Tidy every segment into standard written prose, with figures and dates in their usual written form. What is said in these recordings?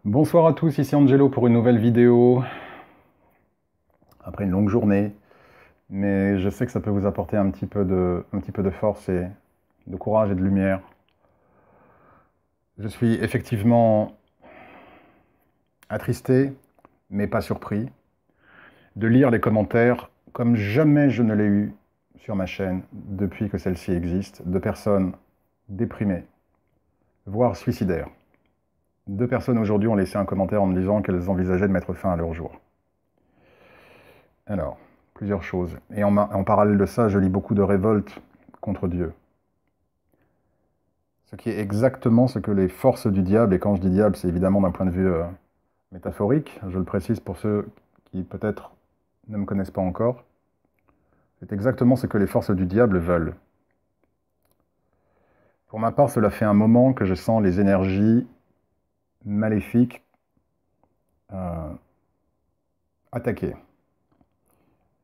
Bonsoir à tous, ici Angelo pour une nouvelle vidéo, après une longue journée, mais je sais que ça peut vous apporter un petit peu de force et de courage et de lumière. Je suis effectivement attristé, mais pas surpris, de lire les commentaires comme jamais je ne l'ai eu sur ma chaîne depuis que celle-ci existe, de personnes déprimées, voire suicidaires. Deux personnes aujourd'hui ont laissé un commentaire en me disant qu'elles envisageaient de mettre fin à leur jour. Alors, plusieurs choses. Et en parallèle de ça, je lis beaucoup de révoltes contre Dieu. Ce qui est exactement ce que les forces du diable, et quand je dis diable, c'est évidemment d'un point de vue métaphorique, je le précise pour ceux qui peut-être ne me connaissent pas encore, c'est exactement ce que les forces du diable veulent. Pour ma part, cela fait un moment que je sens les énergies maléfiques euh, attaquer.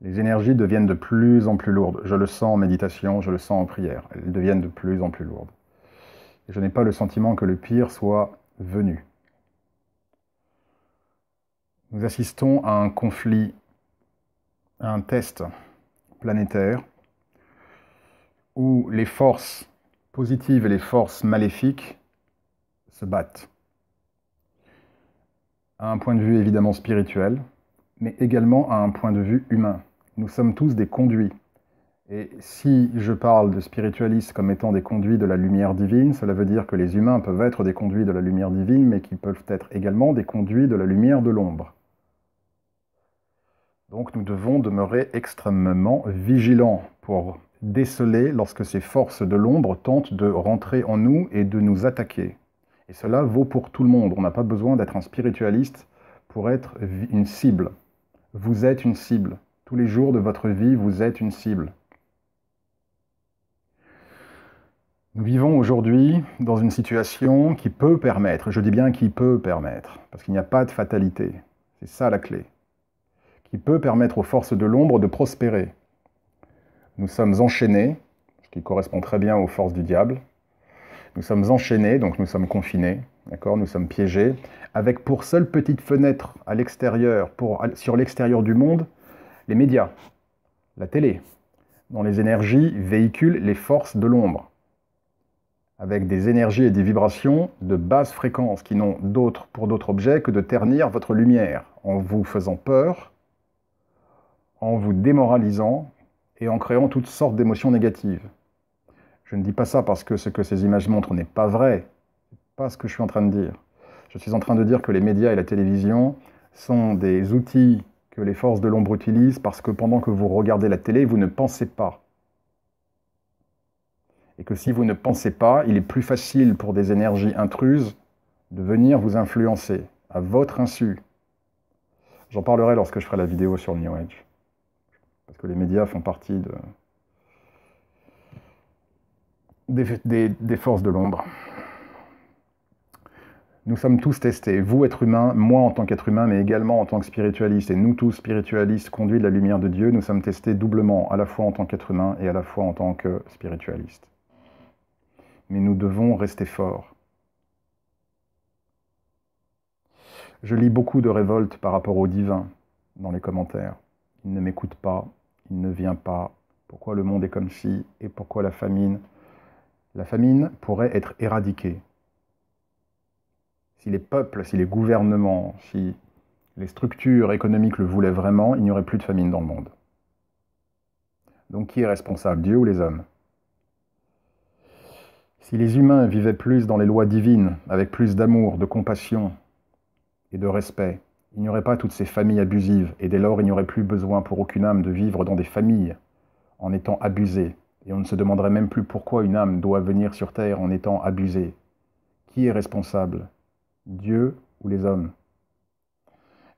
Les énergies deviennent de plus en plus lourdes. Je le sens en méditation, je le sens en prière. Elles deviennent de plus en plus lourdes. Et je n'ai pas le sentiment que le pire soit venu. Nous assistons à un conflit, à un test planétaire où les forces positives et les forces maléfiques se battent. À un point de vue évidemment spirituel, mais également à un point de vue humain. Nous sommes tous des conduits. Et si je parle de spiritualistes comme étant des conduits de la lumière divine, cela veut dire que les humains peuvent être des conduits de la lumière divine, mais qu'ils peuvent être également des conduits de la lumière de l'ombre. Donc nous devons demeurer extrêmement vigilants pour déceler lorsque ces forces de l'ombre tentent de rentrer en nous et de nous attaquer. Et cela vaut pour tout le monde. On n'a pas besoin d'être un spiritualiste pour être une cible. Vous êtes une cible. Tous les jours de votre vie, vous êtes une cible. Nous vivons aujourd'hui dans une situation qui peut permettre, je dis bien qui peut permettre, parce qu'il n'y a pas de fatalité, c'est ça la clé, qui peut permettre aux forces de l'ombre de prospérer. Nous sommes enchaînés, ce qui correspond très bien aux forces du diable. Nous sommes enchaînés, donc nous sommes confinés, d'accord, nous sommes piégés, avec pour seule petite fenêtre à l'extérieur, sur l'extérieur du monde, les médias, la télé, dont les énergies véhiculent les forces de l'ombre, avec des énergies et des vibrations de basse fréquence qui n'ont pour d'autres objets que de ternir votre lumière, en vous faisant peur, en vous démoralisant et en créant toutes sortes d'émotions négatives. Je ne dis pas ça parce que ce que ces images montrent n'est pas vrai. Ce n'est pas ce que je suis en train de dire. Je suis en train de dire que les médias et la télévision sont des outils que les forces de l'ombre utilisent parce que pendant que vous regardez la télé, vous ne pensez pas. Et que si vous ne pensez pas, il est plus facile pour des énergies intruses de venir vous influencer à votre insu. J'en parlerai lorsque je ferai la vidéo sur le New Age. Parce que les médias font partie des forces de l'ombre. Nous sommes tous testés, vous être humain, moi en tant qu'être humain, mais également en tant que spiritualiste. Et nous tous, spiritualistes, conduits de la lumière de Dieu, nous sommes testés doublement, à la fois en tant qu'être humain et à la fois en tant que spiritualiste. Mais nous devons rester forts. Je lis beaucoup de révoltes par rapport au divin dans les commentaires. Il ne m'écoute pas, il ne vient pas. Pourquoi le monde est comme ci et pourquoi la famine? La famine pourrait être éradiquée. Si les peuples, si les gouvernements, si les structures économiques le voulaient vraiment, il n'y aurait plus de famine dans le monde. Donc qui est responsable, Dieu ou les hommes? Si les humains vivaient plus dans les lois divines, avec plus d'amour, de compassion et de respect, il n'y aurait pas toutes ces familles abusives, et dès lors il n'y aurait plus besoin pour aucune âme de vivre dans des familles en étant abusée, et on ne se demanderait même plus pourquoi une âme doit venir sur terre en étant abusée. Qui est responsable? Dieu ou les hommes?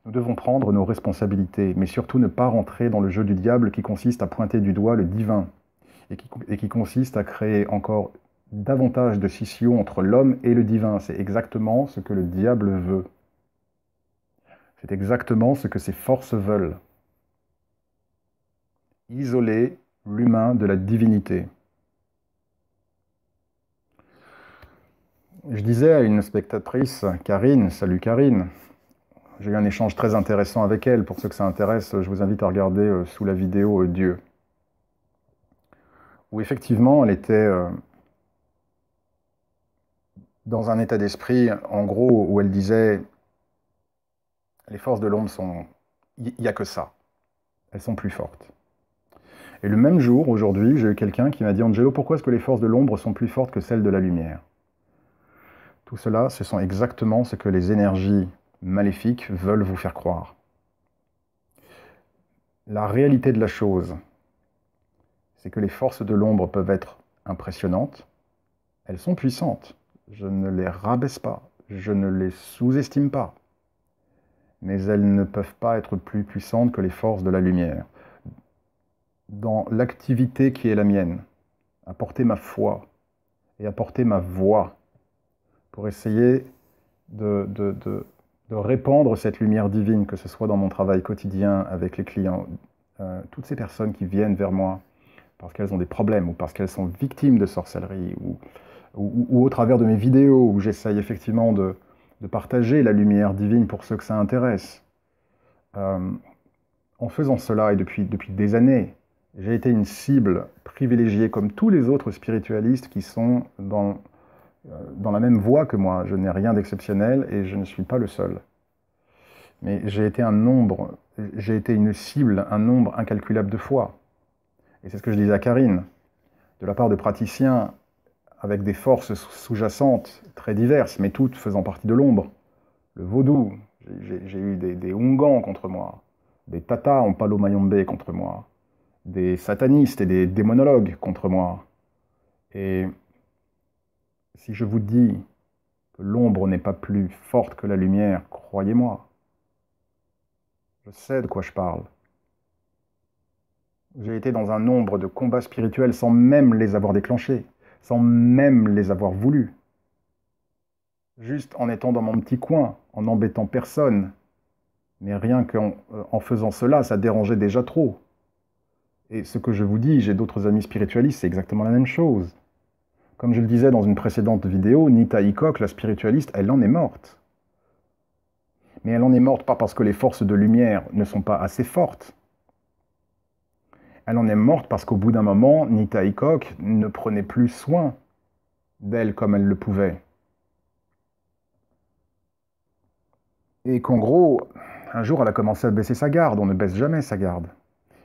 Nous devons prendre nos responsabilités, mais surtout ne pas rentrer dans le jeu du diable qui consiste à pointer du doigt le divin, et qui consiste à créer encore davantage de scission entre l'homme et le divin. C'est exactement ce que le diable veut. C'est exactement ce que ces forces veulent. Isoler l'humain de la divinité. Je disais à une spectatrice, Karine, salut Karine, j'ai eu un échange très intéressant avec elle. Pour ceux que ça intéresse, je vous invite à regarder sous la vidéo Dieu. Où effectivement, elle était dans un état d'esprit, en gros, où elle disait, les forces de l'ombre sont... Il n'y a que ça. Elles sont plus fortes. Et le même jour, aujourd'hui, j'ai eu quelqu'un qui m'a dit, Angelo, pourquoi est-ce que les forces de l'ombre sont plus fortes que celles de la lumière? Tout cela, ce sont exactement ce que les énergies maléfiques veulent vous faire croire. La réalité de la chose, c'est que les forces de l'ombre peuvent être impressionnantes, elles sont puissantes. Je ne les rabaisse pas, je ne les sous-estime pas. Mais elles ne peuvent pas être plus puissantes que les forces de la lumière. Dans l'activité qui est la mienne, apporter ma foi et apporter ma voix pour essayer de répandre cette lumière divine, que ce soit dans mon travail quotidien avec les clients, toutes ces personnes qui viennent vers moi parce qu'elles ont des problèmes ou parce qu'elles sont victimes de sorcellerie ou au travers de mes vidéos où j'essaye effectivement de partager la lumière divine pour ceux que ça intéresse. En faisant cela, et depuis des années, j'ai été une cible privilégiée comme tous les autres spiritualistes qui sont dans la même voie que moi. Je n'ai rien d'exceptionnel et je ne suis pas le seul. Mais j'ai été une cible, un nombre incalculable de fois. Et c'est ce que je disais à Karine, de la part de praticiens avec des forces sous-jacentes très diverses, mais toutes faisant partie de l'ombre. Le vaudou, j'ai eu des Hungans contre moi, des Tatas en Palo Mayombe contre moi, des satanistes et des démonologues contre moi. Et si je vous dis que l'ombre n'est pas plus forte que la lumière, croyez-moi, je sais de quoi je parle. J'ai été dans un nombre de combats spirituels sans même les avoir déclenchés, sans même les avoir voulus. Juste en étant dans mon petit coin, en n'embêtant personne. Mais rien qu'en faisant cela, ça dérangeait déjà trop. Et ce que je vous dis, j'ai d'autres amis spiritualistes, c'est exactement la même chose. Comme je le disais dans une précédente vidéo, Nita Hickok, la spiritualiste, elle en est morte. Mais elle en est morte pas parce que les forces de lumière ne sont pas assez fortes. Elle en est morte parce qu'au bout d'un moment, Nita Hickok ne prenait plus soin d'elle comme elle le pouvait. Et qu'en gros, un jour, elle a commencé à baisser sa garde. On ne baisse jamais sa garde.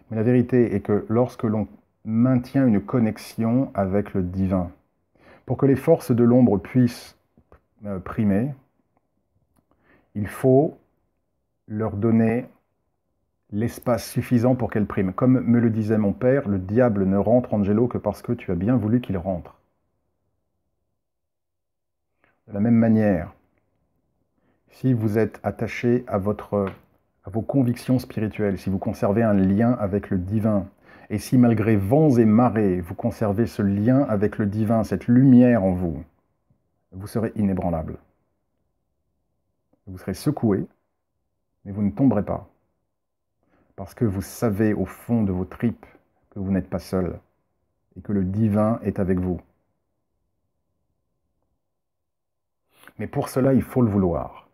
Mais la vérité est que lorsque l'on maintient une connexion avec le divin, pour que les forces de l'ombre puissent primer, il faut leur donner l'espace suffisant pour qu'elles priment. Comme me le disait mon père, le diable ne rentre, Angelo, que parce que tu as bien voulu qu'il rentre. De la même manière, si vous êtes attaché à vos convictions spirituelles, si vous conservez un lien avec le divin, et si malgré vents et marées, vous conservez ce lien avec le divin, cette lumière en vous, vous serez inébranlable. Vous serez secoué, mais vous ne tomberez pas. Parce que vous savez au fond de vos tripes que vous n'êtes pas seul et que le divin est avec vous. Mais pour cela, il faut le vouloir.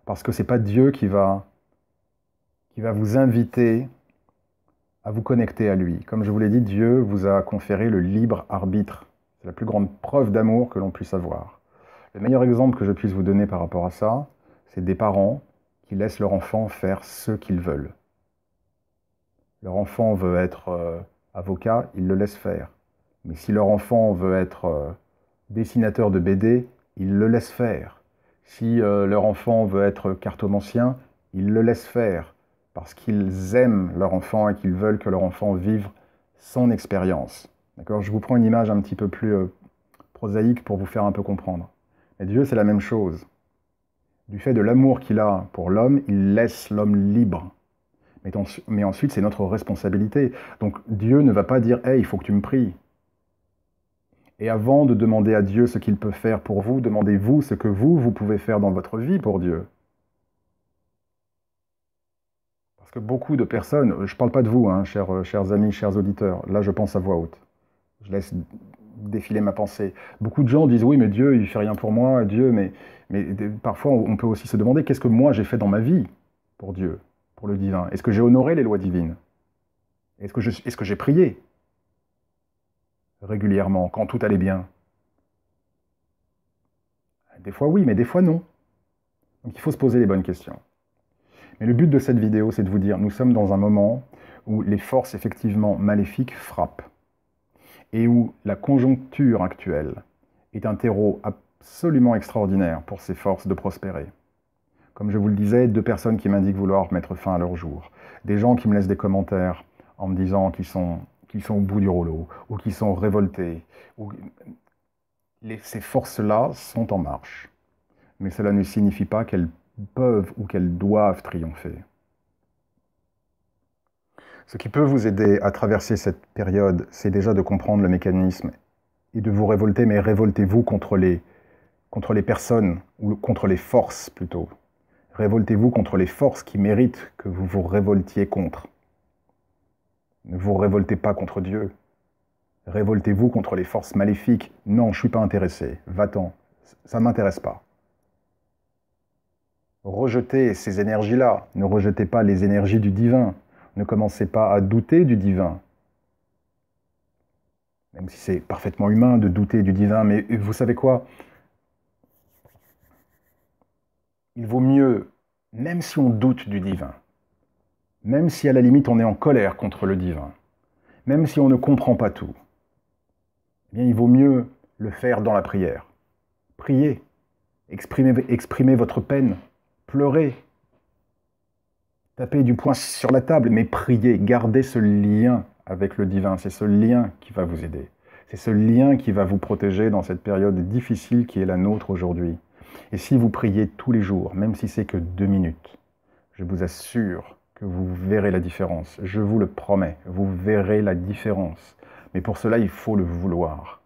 Parce que ce n'est pas Dieu qui va vous inviter à vous connecter à lui. Comme je vous l'ai dit, Dieu vous a conféré le libre arbitre. C'est la plus grande preuve d'amour que l'on puisse avoir. Le meilleur exemple que je puisse vous donner par rapport à ça, c'est des parents qui laissent leur enfant faire ce qu'ils veulent. Leur enfant veut être avocat, ils le laissent faire. Mais si leur enfant veut être dessinateur de BD, ils le laissent faire. Si leur enfant veut être cartomancien, ils le laissent faire. Parce qu'ils aiment leur enfant et qu'ils veulent que leur enfant vive son expérience. D'accord ? Je vous prends une image un petit peu plus prosaïque pour vous faire un peu comprendre. Mais Dieu, c'est la même chose. Du fait de l'amour qu'il a pour l'homme, il laisse l'homme libre. Mais ensuite, c'est notre responsabilité. Donc Dieu ne va pas dire « Hey, il faut que tu me pries ». Et avant de demander à Dieu ce qu'il peut faire pour vous, demandez-vous ce que vous pouvez faire dans votre vie pour Dieu. Parce que beaucoup de personnes, je ne parle pas de vous, hein, chers amis, chers auditeurs, là je pense à voix haute. Je laisse défiler ma pensée. Beaucoup de gens disent oui, mais Dieu, il fait rien pour moi, Dieu, mais parfois on peut aussi se demander qu'est-ce que moi j'ai fait dans ma vie pour Dieu, pour le divin. Est-ce que j'ai honoré les lois divines? Est-ce que j'ai prié régulièrement quand tout allait bien? Des fois oui, mais des fois non. Donc il faut se poser les bonnes questions. Mais le but de cette vidéo, c'est de vous dire, nous sommes dans un moment où les forces effectivement maléfiques frappent et où la conjoncture actuelle est un terreau absolument extraordinaire pour ces forces de prospérer. Comme je vous le disais, 2 personnes qui m'indiquent vouloir mettre fin à leur jour. Des gens qui me laissent des commentaires en me disant qu'ils sont au bout du rouleau, ou qu'ils sont révoltés. Ces forces-là sont en marche. Mais cela ne signifie pas qu'elles peuvent ou qu'elles doivent triompher. Ce qui peut vous aider à traverser cette période, c'est déjà de comprendre le mécanisme et de vous révolter, mais révoltez-vous contre les personnes, ou contre les forces plutôt. Révoltez-vous contre les forces qui méritent que vous vous révoltiez contre. Ne vous révoltez pas contre Dieu. Révoltez-vous contre les forces maléfiques. Non, je ne suis pas intéressé. Va-t'en. Ça ne m'intéresse pas. Rejetez ces énergies-là. Ne rejetez pas les énergies du divin. Ne commencez pas à douter du divin. Même si c'est parfaitement humain de douter du divin, mais vous savez quoi? Il vaut mieux, même si on doute du divin, même si à la limite on est en colère contre le divin, même si on ne comprend pas tout, eh bien il vaut mieux le faire dans la prière. Priez, exprimez votre peine, pleurez, tapez du poing sur la table, mais priez, gardez ce lien avec le divin. C'est ce lien qui va vous aider. C'est ce lien qui va vous protéger dans cette période difficile qui est la nôtre aujourd'hui. Et si vous priez tous les jours, même si c'est que 2 minutes, je vous assure que vous verrez la différence. Je vous le promets, vous verrez la différence. Mais pour cela, il faut le vouloir.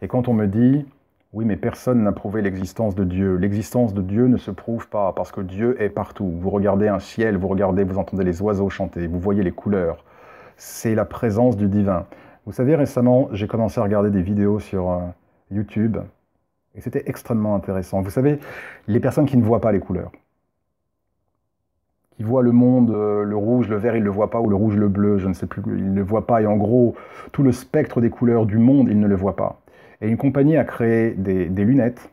Et quand on me dit, oui, mais personne n'a prouvé l'existence de Dieu. L'existence de Dieu ne se prouve pas parce que Dieu est partout. Vous regardez un ciel, vous entendez les oiseaux chanter, vous voyez les couleurs. C'est la présence du divin. Vous savez, récemment, j'ai commencé à regarder des vidéos sur YouTube et c'était extrêmement intéressant. Vous savez, les personnes qui ne voient pas les couleurs, qui voient le monde, le rouge, le vert, ils ne le voient pas, ou le rouge, le bleu, je ne sais plus, ils ne le voient pas. Et en gros, tout le spectre des couleurs du monde, ils ne le voient pas. Et une compagnie a créé des lunettes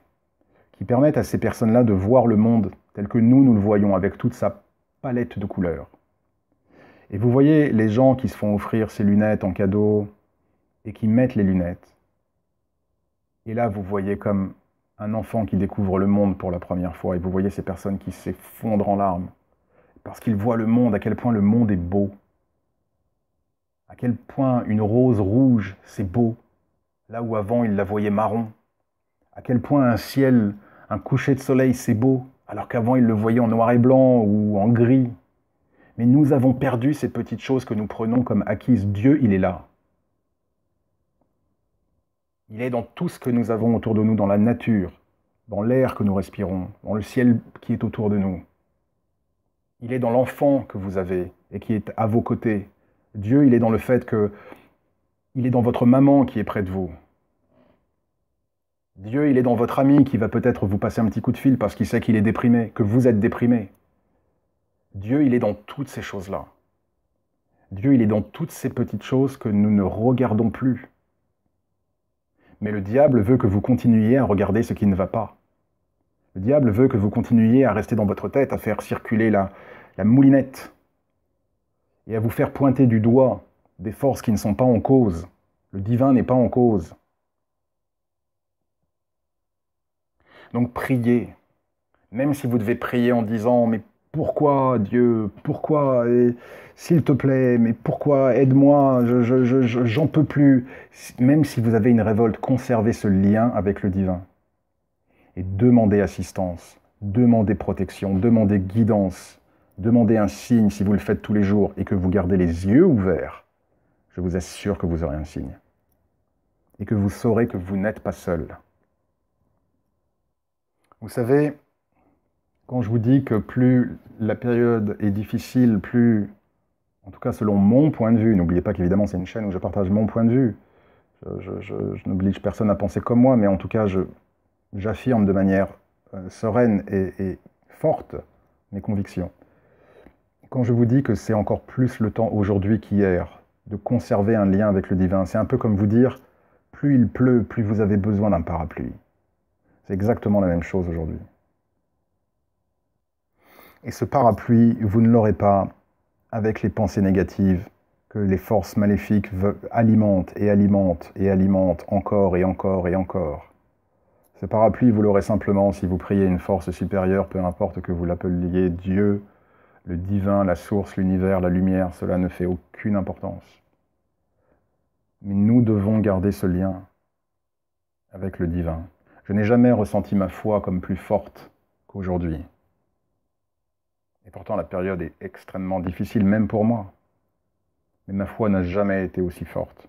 qui permettent à ces personnes-là de voir le monde tel que nous le voyons, avec toute sa palette de couleurs. Et vous voyez les gens qui se font offrir ces lunettes en cadeau et qui mettent les lunettes. Et là, vous voyez comme un enfant qui découvre le monde pour la première fois, et vous voyez ces personnes qui s'effondrent en larmes, parce qu'ils voient le monde, à quel point le monde est beau, à quel point une rose rouge, c'est beau, là où avant ils la voyaient marron, à quel point un ciel, un coucher de soleil, c'est beau, alors qu'avant ils le voyaient en noir et blanc ou en gris. Mais nous avons perdu ces petites choses que nous prenons comme acquises. Dieu, il est là. Il est dans tout ce que nous avons autour de nous, dans la nature, dans l'air que nous respirons, dans le ciel qui est autour de nous. Il est dans l'enfant que vous avez et qui est à vos côtés. Dieu, il est dans le fait que il est dans votre maman qui est près de vous. Dieu, il est dans votre ami qui va peut-être vous passer un petit coup de fil parce qu'il sait qu'il est déprimé, que vous êtes déprimé. Dieu, il est dans toutes ces choses-là. Dieu, il est dans toutes ces petites choses que nous ne regardons plus. Mais le diable veut que vous continuiez à regarder ce qui ne va pas. Le diable veut que vous continuiez à rester dans votre tête, à faire circuler la moulinette et à vous faire pointer du doigt des forces qui ne sont pas en cause. Le divin n'est pas en cause. Donc priez, même si vous devez prier en disant « Mais pourquoi Dieu? Pourquoi? S'il te plaît, mais pourquoi? Aide-moi, j'en peux plus. » Même si vous avez une révolte, conservez ce lien avec le divin. Et demandez assistance, demandez protection, demandez guidance, demandez un signe si vous le faites tous les jours et que vous gardez les yeux ouverts. Je vous assure que vous aurez un signe. Et que vous saurez que vous n'êtes pas seul. Vous savez, quand je vous dis que plus la période est difficile, plus, en tout cas selon mon point de vue, n'oubliez pas qu'évidemment c'est une chaîne où je partage mon point de vue, Je n'oblige personne à penser comme moi, mais en tout cas, j'affirme de manière sereine et forte mes convictions. Quand je vous dis que c'est encore plus le temps aujourd'hui qu'hier de conserver un lien avec le divin, c'est un peu comme vous dire, plus il pleut, plus vous avez besoin d'un parapluie. C'est exactement la même chose aujourd'hui. Et ce parapluie, vous ne l'aurez pas avec les pensées négatives que les forces maléfiques alimentent et alimentent et alimentent encore et encore et encore. Ce parapluie, vous l'aurez simplement si vous priez une force supérieure, peu importe que vous l'appeliez Dieu, le divin, la source, l'univers, la lumière, cela ne fait aucune importance. Mais nous devons garder ce lien avec le divin. Je n'ai jamais ressenti ma foi comme plus forte qu'aujourd'hui. Et pourtant, la période est extrêmement difficile, même pour moi. Mais ma foi n'a jamais été aussi forte.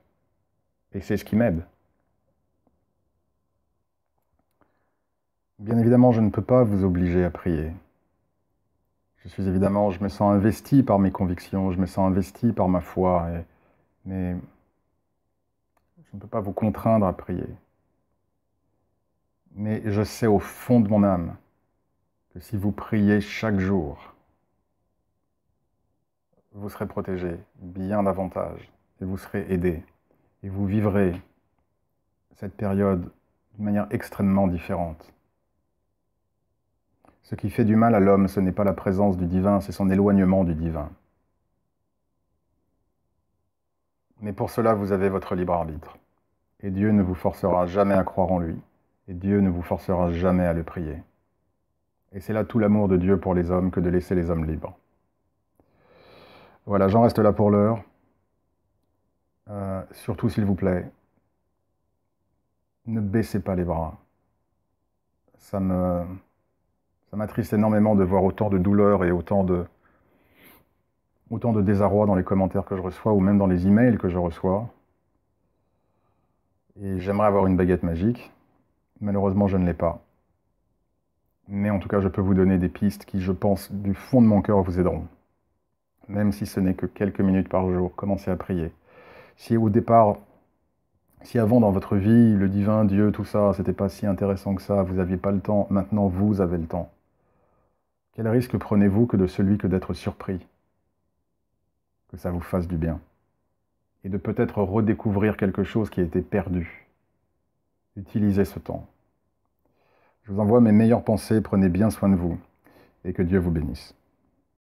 Et c'est ce qui m'aide. Bien évidemment, je ne peux pas vous obliger à prier. Je me sens investi par mes convictions, je me sens investi par ma foi, mais je ne peux pas vous contraindre à prier. Mais je sais au fond de mon âme que si vous priez chaque jour, vous serez protégé bien davantage et vous serez aidé. Et vous vivrez cette période d'une manière extrêmement différente. Ce qui fait du mal à l'homme, ce n'est pas la présence du divin, c'est son éloignement du divin. Mais pour cela, vous avez votre libre arbitre. Et Dieu ne vous forcera jamais à croire en lui. Et Dieu ne vous forcera jamais à le prier. Et c'est là tout l'amour de Dieu pour les hommes que de laisser les hommes libres. Voilà, j'en reste là pour l'heure. Surtout, s'il vous plaît, ne baissez pas les bras. Ça m'attriste énormément de voir autant de douleur et autant de désarroi dans les commentaires que je reçois ou même dans les emails que je reçois. Et j'aimerais avoir une baguette magique. Malheureusement, je ne l'ai pas. Mais en tout cas, je peux vous donner des pistes qui, je pense, du fond de mon cœur, vous aideront. Même si ce n'est que quelques minutes par jour, commencez à prier. Si au départ, si avant dans votre vie, le divin, Dieu, tout ça, c'était pas si intéressant que ça, vous n'aviez pas le temps, maintenant vous avez le temps. Quel risque prenez-vous que de celui que d'être surpris? Que ça vous fasse du bien. Et de peut-être redécouvrir quelque chose qui a été perdu. Utilisez ce temps. Je vous envoie mes meilleures pensées, prenez bien soin de vous, et que Dieu vous bénisse.